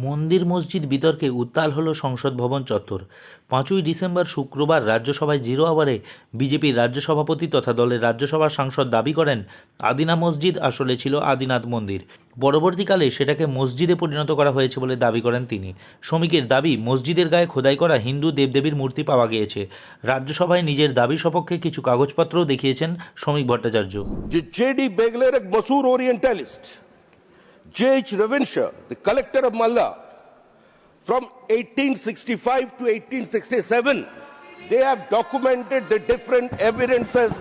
মন্দির মসজিদ বিতর্কে উত্তাল হল সংসদ ভবন চত্বর। 5ই ডিসেম্বর শুক্রবার রাজ্যসভায় জিরো আওয়ারে বিজেপির রাজ্য সভাপতি তথা দলের রাজ্যসভার সাংসদ দাবি করেন আদিনা মসজিদ আসলে ছিল আদিনাথ মন্দির। পরবর্তীকালে সেটাকে মসজিদে পরিণত করা হয়েছে বলে দাবি করেন তিনি। শ্রমিকের দাবি, মসজিদের গায়ে খোদাই করা হিন্দু দেবদেবীর মূর্তি পাওয়া গিয়েছে। রাজ্যসভায় নিজের দাবি সপক্ষে কিছু কাগজপত্রও দেখিয়েছেন শ্রমিক ভট্টাচার্য। J.D. Begler, एक मशहूर orientalist, J.H. Ravinshaw, the collector of Malda, from 1865 to 1867, they have documented the different evidences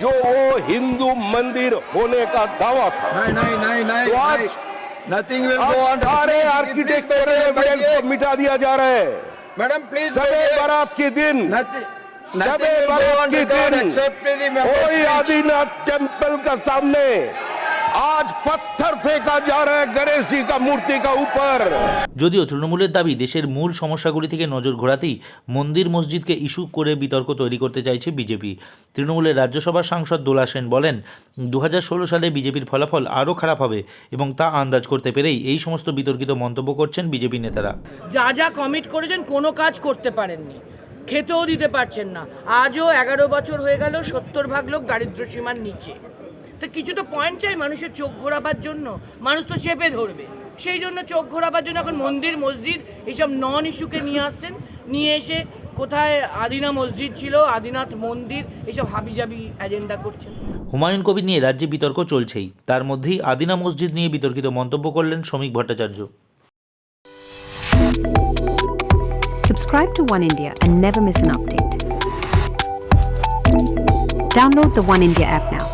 जो वो हिंदू मंदिर होने का दावा था। नहीं, तो आज nothing will go on. सारे आर्किटेक्चर एविडेंस को मिटा दिया जा रहा है। मैडम प्लीज सबे बारात के दिन सबे बारात के दिन कोई आदिनाथ टेम्पल का सामने आज पत्थर फेंका जा रहा है गणेश जी का मूर्ति का ऊपर। যদিও তৃণমূলের দাবি, দেশের মূল সমস্যাগুলি থেকে নজর ঘোরাতেই মন্দির মসজিদকে ইস্যু করে বিতর্ক তৈরি করতে চাইছে বিজেপি। তৃণমূলের রাজ্যসভার সাংসদ দোলা সেন বলেন, 2016 সালে বিজেপির ফলাফল আরও খারাপ হবে এবং তা আন্দাজ করতে পেরেই এই সমস্ত বিতর্কিত মন্তব্য করছেন বিজেপি নেতারা। যা কমিট করেছেন কোনো কাজ করতে পারেননি, খেতেও দিতে পারছেন না। আজও 11 বছর হয়ে গেল, 70% লোক দারিদ্র সীমার নিচে। তো কিছু তো পয়েন্ট চাই মানুষের চোখ ঘোরাবার জন্য, মানুষ তো চেপে ধরবে। সেই জন্য চোখ ঘোরাবার জন্য এখন মন্দির মসজিদ এইসব নন ইস্যুকে নিয়ে আসছেন, নিয়ে এসে কোথায় আদিনা মসজিদ ছিল, আদিনাথ মন্দির, এইসব হাবিজাবি এজেন্ডা করছেন। হুমায়ুন কবির নিয়ে রাজ্যে বিতর্ক চলছেই, তার মধ্যেই আদিনা মসজিদ নিয়ে বিতর্কিত মন্তব্য করলেন শ্রমিক Bhattacharya. Subscribe to One India and never miss an update. Download the One India app now.